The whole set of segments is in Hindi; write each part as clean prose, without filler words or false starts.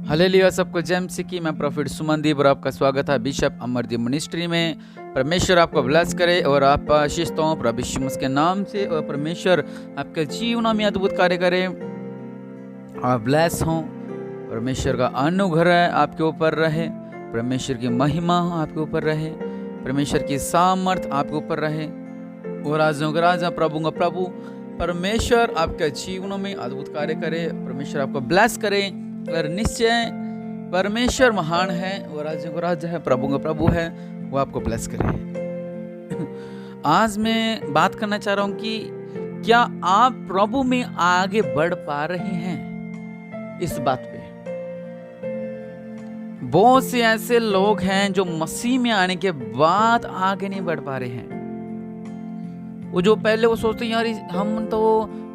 हालेलुया। सबको जय मसीह की। मैं प्रॉफिट सुमनदीप और आपका स्वागत है बिशप अमरदीप मिनिस्ट्री में। परमेश्वर आपको ब्लेस करे और आप आशीष हो प्रभु यीशु मसीह के नाम से, और परमेश्वर आपके जीवन में अद्भुत कार्य करे। आप ब्लेस हों, परमेश्वर का अनुग्रह आपके ऊपर रहे, परमेश्वर की महिमा आपके ऊपर रहे, परमेश्वर की सामर्थ आपके ऊपर रहे। और राजों का राजा, प्रभु का प्रभु परमेश्वर आपके जीवनों में अद्भुत कार्य करे। परमेश्वर आपको ब्लेस करे। और निश्चय परमेश्वर महान है, वो राज्यों का राजा है, प्रभु का प्रभु है, वो आपको ब्लेस करे। आज मैं बात करना चाह रहा हूं कि क्या आप प्रभु में आगे बढ़ पा रहे हैं। इस बात पे बहुत से ऐसे लोग हैं जो मसीह में आने के बाद आगे नहीं बढ़ पा रहे हैं। वो जो पहले वो सोचते हैं यार हम तो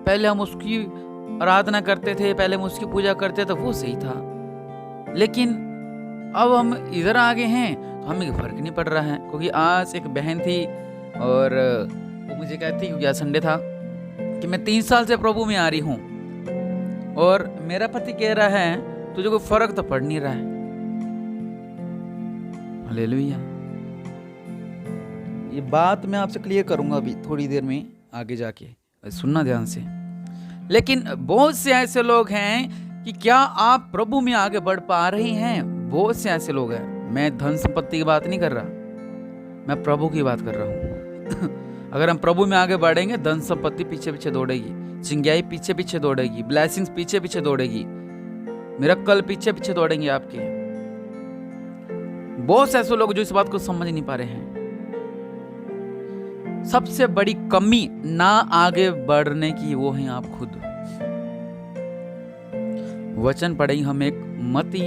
पहले हम उसकी आराधना करते थे, पहले हम उसकी पूजा करते थे, वो सही था, लेकिन अब हम इधर आगे हैं तो हमें फर्क नहीं पड़ रहा है। क्योंकि आज एक बहन थी और वो मुझे कहती, क्योंकि आज संडे था, कि मैं 3 साल से प्रभु में आ रही हूँ और मेरा पति कह रहा है तुझे कोई फर्क तो पड़ नहीं रहा है। हालेलुया। ये बात मैं आपसे क्लियर करूंगा अभी थोड़ी देर में आगे जाके, सुनना ध्यान से। लेकिन बहुत से ऐसे लोग हैं कि क्या आप प्रभु में आगे बढ़ पा रहे हैं। बहुत से ऐसे लोग हैं। मैं धन संपत्ति की बात नहीं कर रहा, मैं प्रभु की बात कर रहा हूं। अगर हम प्रभु में आगे बढ़ेंगे, धन संपत्ति पीछे पीछे दौड़ेगी, चिंगाई पीछे पीछे दौड़ेगी, ब्लेसिंग्स पीछे पीछे दौड़ेगी, मिरेकल पीछे पीछे दौड़ेंगे आपके। बहुत से ऐसे लोग जो इस बात को समझ नहीं पा रहे हैं। सबसे बड़ी कमी ना आगे बढ़ने की वो है आप खुद। वचन पढ़ेंगे हम एक मत्ती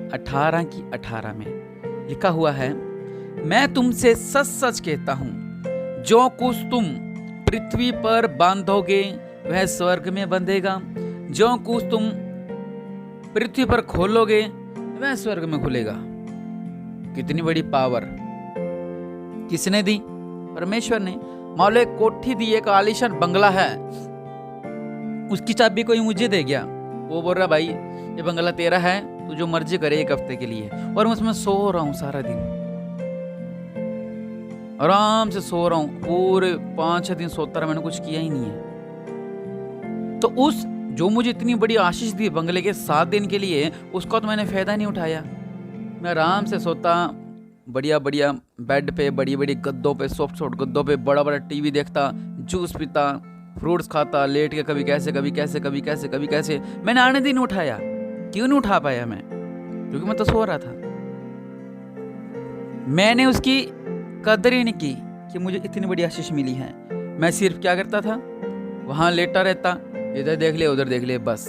18:18 में लिखा हुआ है, मैं तुमसे सच सच कहता हूं, जो कुछ तुम पृथ्वी पर बांधोगे वह स्वर्ग में बंधेगा, जो कुछ तुम पृथ्वी पर खोलोगे वह स्वर्ग में खुलेगा। कितनी बड़ी पावर किसने दी? परमेश्वर ने। मान लो एक कोठी दी, एक आलीशान बंगला है, उसकी चाबी कोई मुझे दे गया, वो बोल रहा भाई ये बंगला तेरा है, तू जो मर्जी करे 1 हफ्ते के लिए, और मैं उसमें सो रहा हूं सारा दिन, आराम से सो रहा हूं, पूरे 5-6 दिन सोता रहा, मैंने कुछ किया ही नहीं है। तो उस जो मुझे इतनी बड़ी आशीष दी बंगले के 7 दिन के लिए, उसका तो मैंने फायदा नहीं उठाया। मैं आराम से सोता, बढ़िया बढ़िया बेड पे, बड़ी बड़ी गद्दों पे, सॉफ्ट गद्दों पे, बड़ा बड़ा टीवी देखता, जूस पीता, फ्रूट्स खाता, लेट के कभी कैसे कभी कैसे कभी कैसे कभी कैसे। मैंने आने दिन उठाया। क्यों नहीं उठा पाया मैं? क्योंकि मैं तो सो रहा था। मैंने उसकी कदर ही नहीं की कि मुझे इतनी बड़ी आशीष मिली है। मैं सिर्फ क्या करता था, वहां लेटा रहता, इधर देख ले उधर देख ले, बस।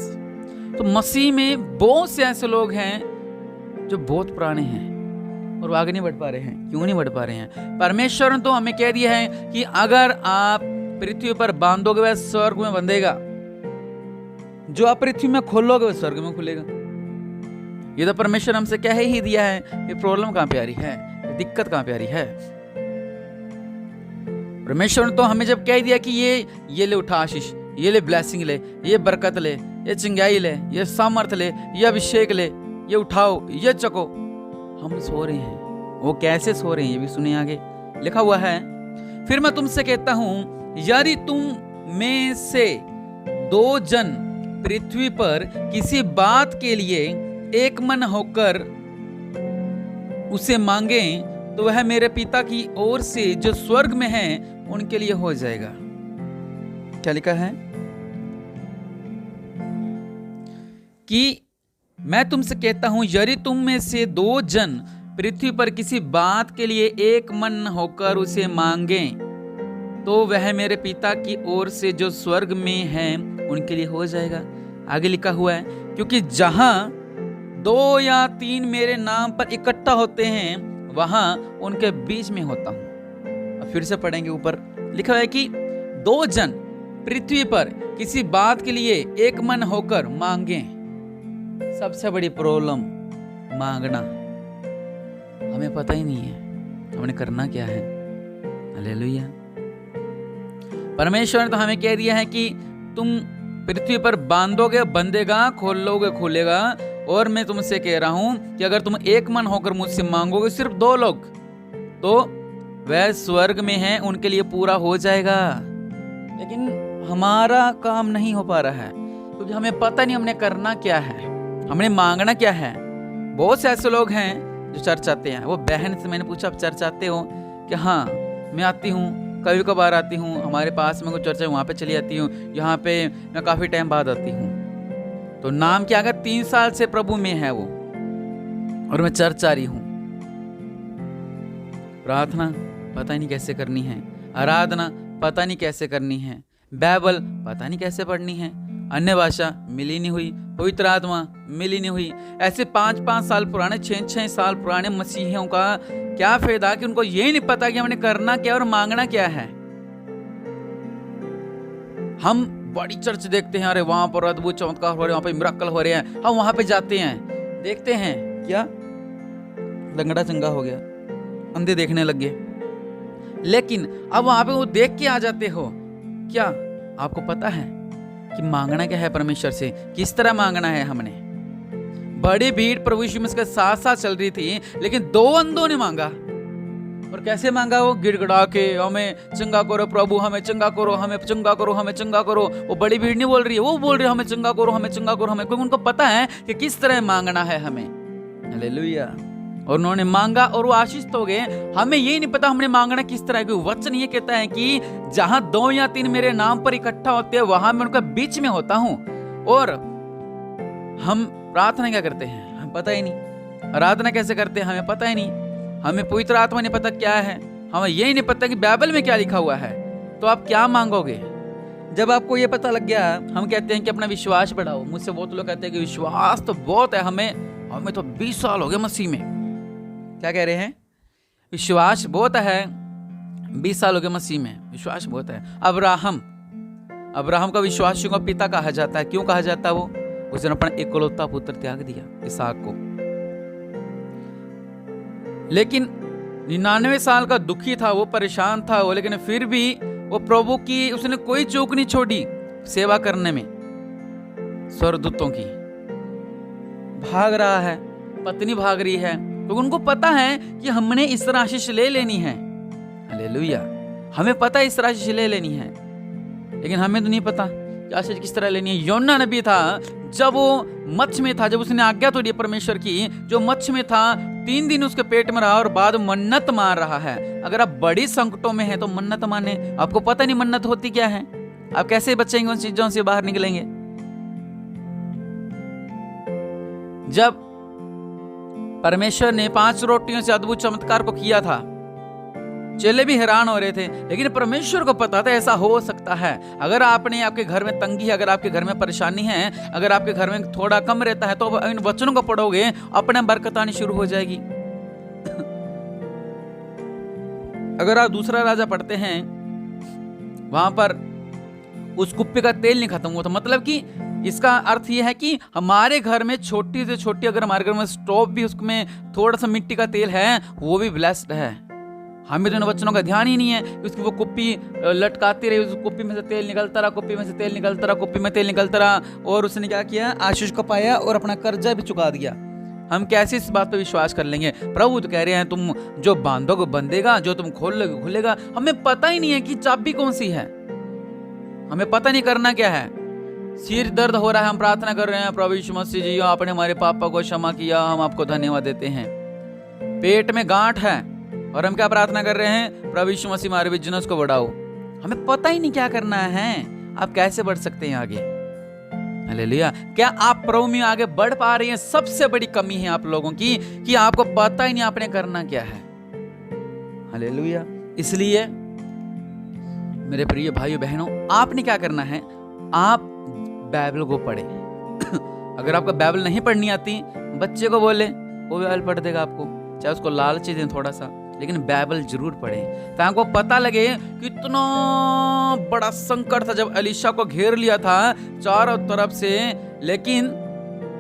तो मसीह में बहुत से ऐसे लोग हैं जो बहुत पुराने हैं और वो आगे नहीं बढ़ पा रहे हैं। क्यों नहीं बढ़ पा रहे हैं? परमेश्वर ने तो हमें कह दिया है कि अगर आप पृथ्वी पर बांधोगे वह स्वर्ग में बंधेगा, जो आप पृथ्वी में खोलोगे वह स्वर्ग में खुलेगा। ये तो परमेश्वर हमसे कह ही दिया है। ये प्रॉब्लम कहां पे आ रही है? ये दिक्कत कहां पे आ रही है? परमेश्वर ने तो हमें जब कह दिया कि ये ले उठा आशीष, ये ले ब्लेसिंग ले, ये बरकत ले, ये चिंगाई ले, ये सामर्थ ले, ये अभिषेक ले, ये उठाओ, ये चको, हम सो रहे हैं। वो कैसे सो रहे हैं ये भी सुनिए। आगे लिखा हुआ है, फिर मैं तुमसे कहता हूं, यदि तुम में से 2 जन पृथ्वी पर किसी बात के लिए एक मन होकर उसे मांगे तो वह मेरे पिता की ओर से जो स्वर्ग में है उनके लिए हो जाएगा। क्या लिखा है? कि मैं तुमसे कहता हूं, यदि तुम में से 2 जन पृथ्वी पर किसी बात के लिए एक मन होकर उसे मांगे तो वह मेरे पिता की ओर से जो स्वर्ग में है उनके लिए हो जाएगा। आगे लिखा हुआ है, क्योंकि जहां 2 या 3 मेरे नाम पर इकट्ठा होते हैं वहां उनके बीच में होता हूं। अब फिर से पढ़ेंगे। ऊपर लिखा है कि 2 जन पृथ्वी पर किसी बात के लिए एक मन होकर मांगे। सबसे बड़ी प्रॉब्लम मांगना। हमें पता ही नहीं है हमने करना क्या है। हालेलुया। परमेश्वर ने तो हमें कह दिया है कि तुम पृथ्वी पर बांधोगे बंधेगा, खोलोगे खुलेगा, और मैं तुमसे कह रहा हूं कि अगर तुम एक मन होकर मुझसे मांगोगे, सिर्फ 2 लोग, तो वह स्वर्ग में हैं, उनके लिए पूरा हो जाएगा। लेकिन हमारा काम नहीं हो पा रहा है, क्योंकि हमें पता नहीं हमने करना क्या है, हमने मांगना क्या है। बहुत से ऐसे लोग हैं जो चर्च आते हैं। वो बहन से मैंने पूछा, आप चर्च आते हो? कि हाँ, मैं आती हूँ, कभी कभार आती हूँ, हमारे पास में कोई चर्च है वहाँ पे चली जाती हूँ, यहाँ पे मैं काफ़ी टाइम बाद आती हूँ। तो नाम क्या? अगर 3 साल से प्रभु में है वो, और मैं चर्च आ रही हूँ। प्रार्थना पता नहीं कैसे करनी है, आराधना पता नहीं कैसे करनी है, बाइबल पता नहीं कैसे पढ़नी है, अन्य भाषा मिली नहीं हुई, पवित्र आत्मा मिली नहीं हुई। ऐसे 5-5 साल पुराने, 6-6 साल पुराने मसीहियों का क्या फायदा कि उनको ये नहीं पता कि हमने करना क्या और मांगना क्या है। हम बड़ी चर्च देखते हैं, अरे वहां पर अद्भुत चमत्कार हो रहे हैं, वहां पे मिरेकल हो रहे हैं, हम वहां पे जाते हैं, देखते हैं, क्या लंगड़ा चंगा हो गया, अंधे देखने लग गए। लेकिन अब वहां पे वो देख के आ जाते हो। क्या आपको पता है कि मांगना क्या है परमेश्वर से? किस तरह मांगना है? हमने बड़ी भीड़ प्रभु यीशु मसीह के साथ साथ चल रही थी, लेकिन 2 अंधों ने मांगा। और कैसे मांगा? वो गिड़गिड़ा के, हमें चंगा करो प्रभु, हमें चंगा करो, हमें चंगा करो, हमें चंगा करो। वो बड़ी भीड़ नहीं बोल रही है, वो बोल रही है हमें चंगा करो, हमें चंगा करो, हमें, क्योंकि उनको पता है कि किस तरह मांगना है हमें। हालेलुया। और उन्होंने मांगा और वो आशीष हो गए। हमें यही नहीं पता हमने मांगना किस तरह, क्योंकि वचन ये कहता है कि जहां 2 या 3 मेरे नाम पर इकट्ठा होते हैं, वहां मैं उनका बीच में होता हूं। और हम प्रार्थना क्या करते हैं हमें पता ही नहीं, आराधना कैसे करते हैं हमें पता ही नहीं, हमें पवित्र आत्मा नहीं पता क्या है, हमें यही नहीं पता कि बाइबल में क्या लिखा हुआ है। तो आप क्या मांगोगे? जब आपको ये पता लग गया, हम कहते हैं कि अपना विश्वास बढ़ाओ। मुझसे बहुत लोग कहते हैं कि विश्वास तो बहुत है, हमें तो 20 साल हो गए मसीह में। क्या कह रहे हैं? विश्वास बहुत है, 20 साल हो गए मसीह में, विश्वास बहुत है। अब्राहम का विश्वासियों का पिता कहा जाता है। क्यों कहा जाता है? वो उसने अपना इकलौता पुत्र त्याग दिया, इसहाक को। लेकिन 99 साल का दुखी था वो, परेशान था वो, लेकिन फिर भी वो प्रभु की उसने कोई चूक नहीं छोड़ी सेवा करने में। स्वर्गदूतों की भाग रहा है, पत्नी भाग रही है, तो उनको पता है कि हमने इस आशीष ले लेनी है। हालेलुया। हमें पता है इस आशीष ले लेनी है, लेकिन हमें तो नहीं पता कि आशीष किस तरह लेनी है। योना नबी था, जब वो मच्छ में था, जब उसने आज्ञा तोड़ी परमेश्वर की, जो मच्छ में था 3 दिन उसके पेट में रहा और बाद मन्नत मार रहा है। अगर आप बड़ी संकटों में हैं तो मन्नत माने। आपको पता नहीं मन्नत होती क्या है, आप कैसे बचेंगे, उन चीजों से बाहर निकलेंगे। जब परमेश्वर ने 5 रोटियों से अद्भुत चमत्कार को किया था, चेले भी हैरान हो रहे थे, लेकिन परमेश्वर को पता था ऐसा हो सकता है। अगर आपके घर में तंगी है, अगर आपके घर में परेशानी है, अगर आपके घर में थोड़ा कम रहता है, तो इन वचनों को पढ़ोगे, अपने बरकत आनी शुरू हो जाएगी। अगर आप दूसरा राजा पढ़ते हैं, वहां पर उस कुप्पे का तेल नहीं खत्म हुआ था। मतलब कि इसका अर्थ यह है कि हमारे घर में छोटी से छोटी, अगर हमारे घर में स्टोव भी उसमें थोड़ा सा मिट्टी का तेल है, वो भी ब्लेस्ड है। हमें तो इन वचनों का ध्यान ही नहीं है। उसकी वो कुप्पी लटकाती रही, उस कुप्पी में से तेल निकलता रहा, कुप्पी में से तेल निकलता रहा, कुप्पी में तेल निकलता रहा, और उसने क्या किया? आशीष को पाया और अपना कर्जा भी चुका दिया। हम कैसे इस बात पर विश्वास कर लेंगे? प्रभु तो कह रहे हैं तुम जो बांधोगे बंधेगा, जो तुम खोलोगे खुलेगा। हमें पता ही नहीं है कि चाबी कौन सी है, हमें पता नहीं करना क्या है। सिर दर्द हो रहा है, हम प्रार्थना कर रहे हैं, प्रभु यीशु मसीह जी आपने हमारे पापा को क्षमा किया, हम आपको धन्यवाद देते हैं। पेट में गांठ है और हम क्या प्रार्थना कर रहे हैं? प्रभु यीशु मसीह हमारे बिजनेस को बढ़ाओ। हमें पता ही नहीं क्या करना है। आप कैसे बढ़ सकते हैं आगे? हालेलुया। क्या आप प्रभु में आगे बढ़ पा रहे हैं? सबसे बड़ी कमी है आप लोगों की कि आपको पता ही नहीं आपने करना क्या है। हालेलुया। इसलिए मेरे प्रिय भाइयों बहनों, आपने क्या करना है? आप बाइबल को पढ़े। अगर आपको बाइबल नहीं पढ़नी आती, बच्चे को बोले, वो बाइबल पढ़ देगा आपको, चाहे उसको लालची दें थोड़ा सा, लेकिन बाइबल जरूर पढ़ें, ताकि आपको पता लगे कितना बड़ा संकट था जब एलीशा को घेर लिया था चारों तरफ से, लेकिन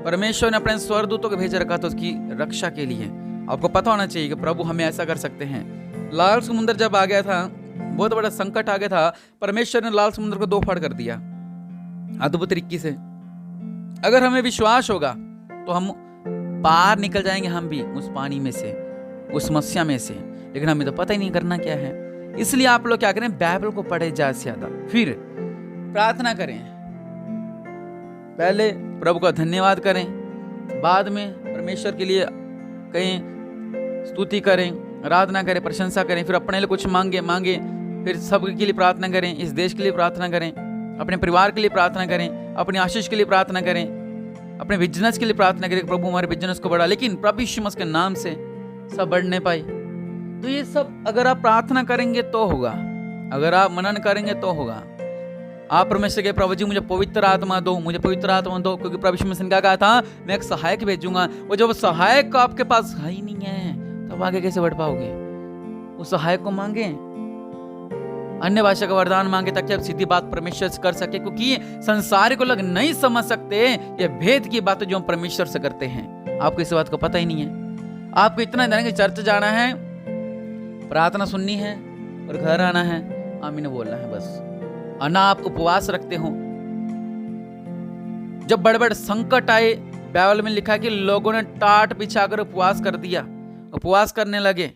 परमेश्वर ने अपने स्वर्गदूतों को भेज रखा था उसकी रक्षा के लिए। आपको पता होना चाहिए कि प्रभु हमें ऐसा कर सकते हैं। लाल समुद्र जब आ गया था, बहुत बड़ा संकट आ गया था, परमेश्वर ने लाल समुद्र को 2 फाड़ कर दिया अद्भुत तरीके से। अगर हमें विश्वास होगा तो हम पार निकल जाएंगे, हम भी उस पानी में से, उस समस्या में से। लेकिन हमें तो पता ही नहीं करना क्या है। इसलिए आप लोग क्या करें, बाइबल को पढ़े ज्यादा से ज्यादा, फिर प्रार्थना करें। पहले प्रभु का धन्यवाद करें, बाद में परमेश्वर के लिए कहें, स्तुति करें, आराधना करें, प्रशंसा करें, फिर अपने लिए कुछ मांगे, फिर सबके लिए प्रार्थना करें, इस देश के लिए प्रार्थना करें, अपने परिवार के लिए प्रार्थना करें, अपनी आशीष के लिए प्रार्थना करें, अपने बिजनेस के लिए प्रार्थना करें, प्रभु हमारे बिजनेस को बढ़ा। लेकिन प्रभु यीशु मसीह के नाम से सब बढ़ने पाए। तो ये सब अगर आप प्रार्थना करेंगे तो होगा, अगर आप मनन करेंगे तो होगा। आप परमेश्वर के, प्रभु जी मुझे पवित्र आत्मा दो, मुझे पवित्र आत्मा दो, क्योंकि प्रभु यीशु मसीह ने क्या कहा था, मैं एक सहायक भेजूंगा। वो जब सहायक आपके पास है ही नहीं है, तब आगे कैसे बढ़ पाओगे? उस सहायक को मांगे, अन्य भाषा का वरदान मांगे, ताकि आप सीधी बात परमेश्वर से कर सके। क्योंकि संसार को लोग नहीं समझ सकते ये भेद की बातें जो हम परमेश्वर से करते हैं। आपको इस बात को पता ही नहीं है। आपको इतना जाना कि चर्च जाना है, प्रार्थना सुननी है और घर आना है, आमीन बोलना है बस। ना आप उपवास रखते हो। जब बड़े बड़े संकट आए, बाइबल में लिखा है कि लोगों ने टाट बिछाकर उपवास कर दिया, उपवास करने लगे।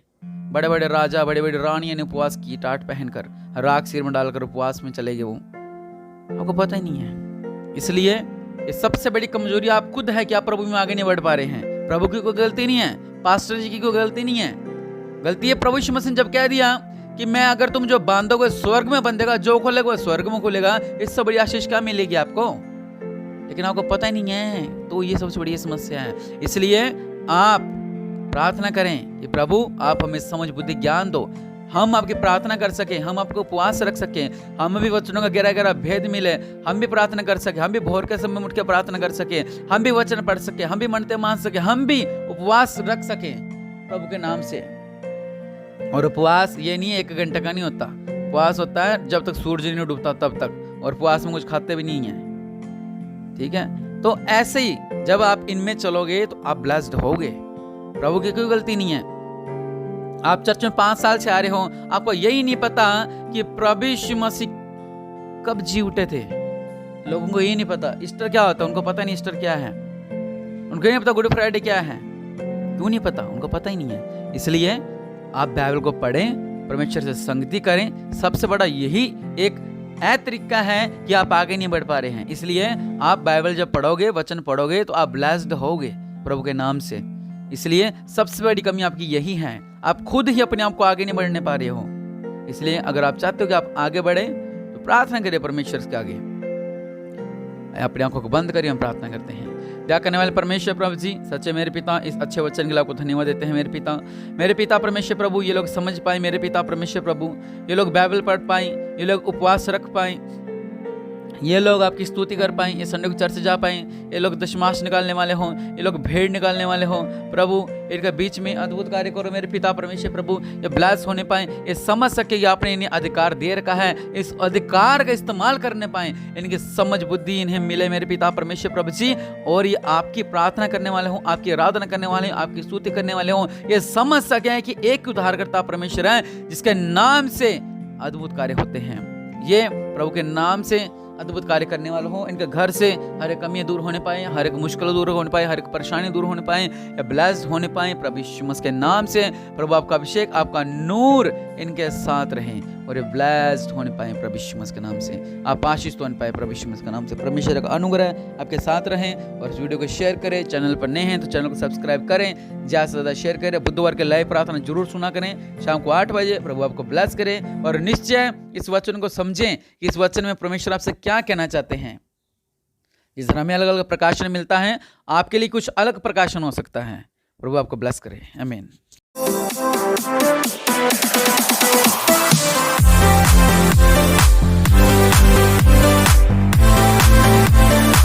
बड़े बड़े राजा, बड़े बड़े रानियां ने उपवास की, टाट पहनकर, राख सिर में डालकर उपवास में चले गए। वो आपको पता ही नहीं है। इसलिए ये सबसे बड़ी कमजोरी आप खुद है कि आप प्रभु में आगे नहीं बढ़ पा रहे हैं। प्रभु की कोई गलती नहीं है, पास्टर जी की कोई गलती नहीं है। गलती है प्रभु यीशु मसीह ने जब कह दिया कि मैं अगर तुम जो बांधोगे स्वर्ग में बंधेगा, जो खोलेगा वो स्वर्ग में खुलेगा। इससे बड़ी आशीष क्या मिलेगी आपको? लेकिन आपको पता ही नहीं है, तो ये सबसे बड़ी समस्या है। इसलिए आप प्रार्थना करें कि प्रभु आप हमें समझ बुद्धि ज्ञान दो, हम आपकी प्रार्थना कर सके, हम आपको उपवास रख सके, हम भी वचनों का गहरा गहरा भेद मिले, हम भी प्रार्थना कर सके, हम भी भोर के समय उठ के प्रार्थना कर सके, हम भी वचन पढ़ सके, हम भी मनते मान सके, हम भी उपवास रख सके प्रभु के नाम से। और उपवास ये नहीं है 1 घंटे का नहीं होता, उपवास होता है जब तक सूरज नहीं डूबता तब तक, और उपवास में कुछ खाते भी नहीं है। ठीक है, तो ऐसे ही जब आप इनमें चलोगे तो आप ब्लेस्ड होगे। प्रभु की कोई गलती नहीं है। आप चर्च में 5 साल से आ रहे हो, आपको यही नहीं पता कि प्रभु यीशु मसीह कब जी उठे थे। लोगों को यही नहीं पता ईस्टर क्या होता है, उनको पता नहीं ईस्टर क्या है, उनको नहीं पता गुड फ्राइडे क्या है। क्यों नहीं पता? उनको पता ही नहीं है। इसलिए आप बाइबल को पढ़ें, परमेश्वर से संगति करें। सबसे बड़ा यही एक तरीका है कि आप आगे नहीं बढ़ पा रहे हैं। इसलिए आप बाइबल जब पढ़ोगे, वचन पढ़ोगे, तो आप ब्लेस्ड होगे प्रभु के नाम से। इसलिए सबसे बड़ी कमी आपकी यही है, आप खुद ही अपने आप को आगे नहीं बढ़ने पा रहे हो। इसलिए अगर आप चाहते हो कि आप आगे बढ़े तो प्रार्थना करिए परमेश्वर के आगे। अपनी आंखों को बंद करिए, हम प्रार्थना करते हैं। दया करने वाले परमेश्वर प्रभु जी, सच्चे मेरे पिता, इस अच्छे वचन के लिए आपको धन्यवाद देते हैं। मेरे पिता परमेश्वर प्रभु, ये लोग समझ पाए मेरे पिता परमेश्वर प्रभु, ये लोग बाइबल पढ़ पाए, ये लोग उपवास रख पाए, ये लोग आपकी स्तुति कर पाए, ये संडे को चर्च जा पाए, ये लोग दशमांश निकालने वाले हों, ये लोग भेड़ निकालने वाले हों। प्रभु इनके बीच में अद्भुत कार्य करो मेरे पिता परमेश्वर प्रभु, ये ब्लेस होने पाए, ये समझ सके कि आपने इन्हें अधिकार दे रखा है, इस अधिकार का इस्तेमाल करने पाए, इनकी समझ बुद्धि इन्हें मिले मेरे पिता परमेश्वर प्रभु जी। और ये आपकी प्रार्थना करने वाले हों, आपकी आराधना करने वाले हों, आपकी स्तुति करने वाले हों, ये समझ सके कि एक उद्धारकर्ता परमेश्वर है जिसके नाम से अद्भुत कार्य होते हैं। ये प्रभु के नाम से अद्भुत कार्य करने वाले हो। इनके घर से हर एक कमियां दूर होने पाए, हर एक मुश्किल दूर होने पाए, हर एक परेशानी दूर होने पाए, या ब्लेस्ड होने पाए प्रभु यीशु मसीह के नाम से। प्रभु आपका अभिषेक, आपका नूर इनके साथ रहे और ये ब्लेस्ड होने पाए प्रभु यीशु मसीह के नाम से। आप आशीष होने पाए प्रभु यीशु मसीह के नाम से। परमेश्वर का अनुग्रह आपके साथ रहे। और इस वीडियो को शेयर करें, चैनल पर नए हैं तो चैनल को सब्सक्राइब करें, ज़्यादा से ज़्यादा शेयर करें। बुधवार के लाइव प्रार्थना जरूर सुना करें शाम को 8 बजे। प्रभु आपको ब्लेस करें और निश्चय इस वचन को समझें कि इस वचन में परमेश्वर आपसे क्या कहना चाहते हैं। इस तरह हमें अलग अलग प्रकाशन मिलता है, आपके लिए कुछ अलग प्रकाशन हो सकता है। प्रभु आपको ब्लेस करे। आमीन।